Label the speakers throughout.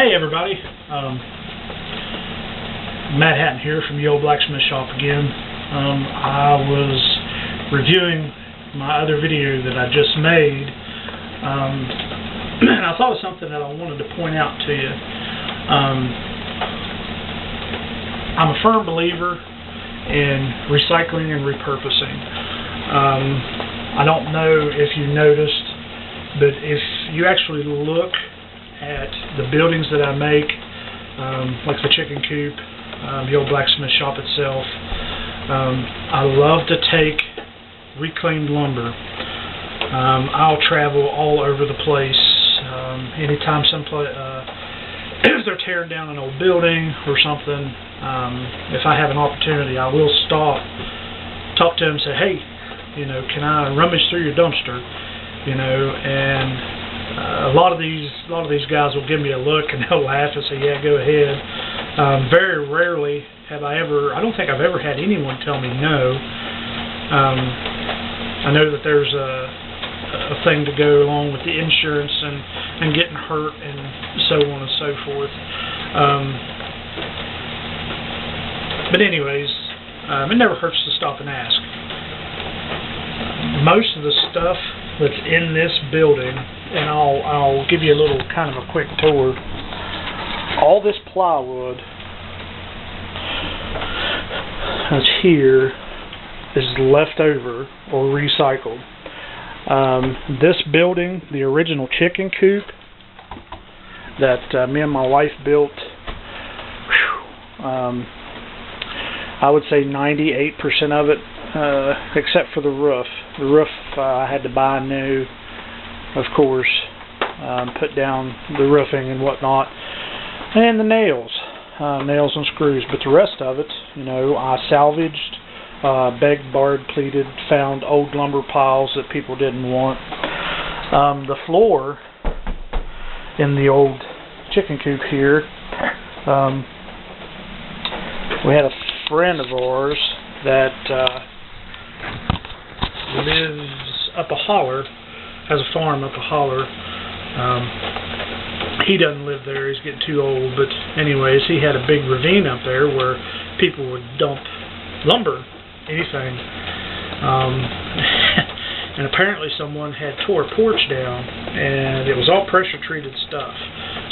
Speaker 1: Hey everybody, Matt Hatton here from the old blacksmith shop again. I was reviewing my other video that I just made, and I thought of something that I wanted to point out to you. I'm a firm believer in recycling and repurposing. I don't know if you noticed, but if you actually look at the buildings that I make, like the chicken coop, the old blacksmith shop itself, I love to take reclaimed lumber. I'll travel all over the place. Anytime if they're tearing down an old building or something, if I have an opportunity, I will stop, talk to them, say, hey, can I rummage through your dumpster? And a lot of these guys will give me a look and they'll laugh and say, yeah, go ahead. Very rarely have I don't think I've ever had anyone tell me no. I know that there's a thing to go along with the insurance and getting hurt and so on and so forth. But anyways, it never hurts to stop and ask. Most of the stuff that's in this building, and I'll give you a little kind of a quick tour. All this plywood that's here is left over or recycled. This building, the original chicken coop that me and my wife built, I would say 98% of it, except for the roof. The roof I had to buy new, of course, put down the roofing and whatnot, and the nails and screws. But the rest of it, I salvaged, begged, barred, pleaded, found old lumber piles that people didn't want. The floor in the old chicken coop here, we had a friend of ours that lives up a holler, has a farm up a holler. He doesn't live there, he's getting too old, but anyways, he had a big ravine up there where people would dump lumber, anything. And apparently someone had tore a porch down, and it was all pressure treated stuff.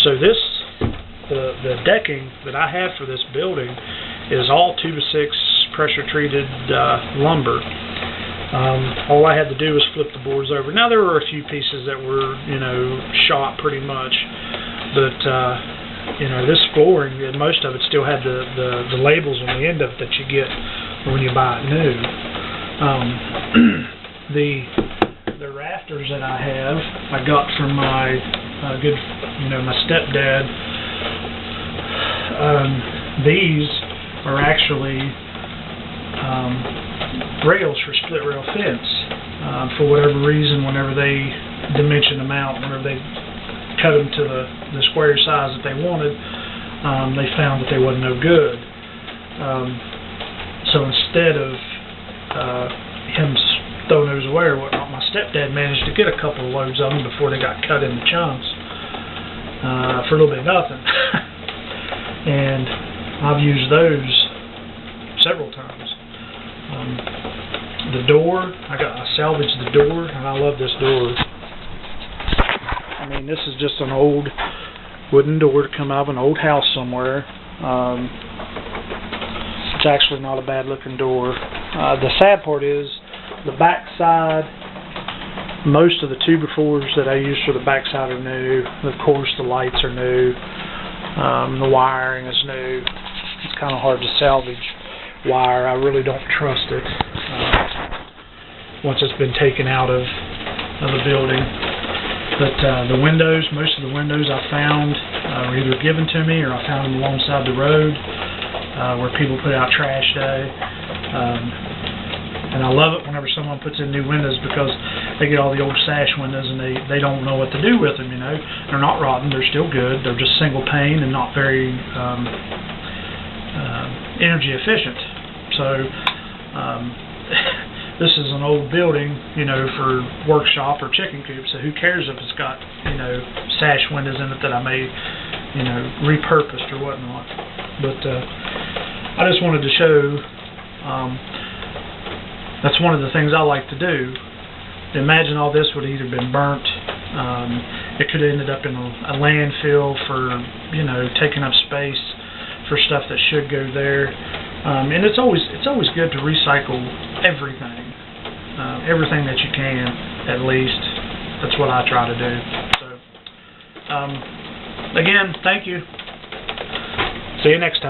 Speaker 1: So the decking that I have for this building is all 2x6 pressure treated lumber. All I had to do was flip the boards over. Now there were a few pieces that were, shot pretty much, but this flooring, most of it still had the labels on the end of it that you get when you buy it new. The rafters that I have, I got from my my stepdad. These are actually rails for split rail fence. For whatever reason, whenever they dimensioned them out, whenever they cut them to the square size that they wanted, they found that they wasn't no good. So instead of him throwing those away or whatnot, my stepdad managed to get a couple of loads of them before they got cut into chunks for a little bit of nothing. And I've used those several times. The door, I salvaged the door, and I love this door. I mean, this is just an old wooden door to come out of an old house somewhere. It's actually not a bad looking door. The sad part is the back side, most of the 2x4s that I use for the back side are new. Of course, the lights are new. The wiring is new. It's kind of hard to salvage wire. I really don't trust it once it's been taken out of the building. But the windows, most of the windows I found were either given to me or I found them alongside the road where people put out trash day. And I love it whenever someone puts in new windows, because they get all the old sash windows and they don't know what to do with them. They're not rotten, they're still good, they're just single pane and not very energy efficient. So this is an old building, for workshop or chicken coop, so who cares if it's got, sash windows in it that I may you know, repurposed or whatnot. But I just wanted to show that's one of the things I like to do. Imagine all this would have either been burnt. It could have ended up in a landfill for, you know, taking up space for stuff that should go there. And it's always good to recycle everything, everything that you can, at least. That's what I try to do. So, again, thank you. See you next time.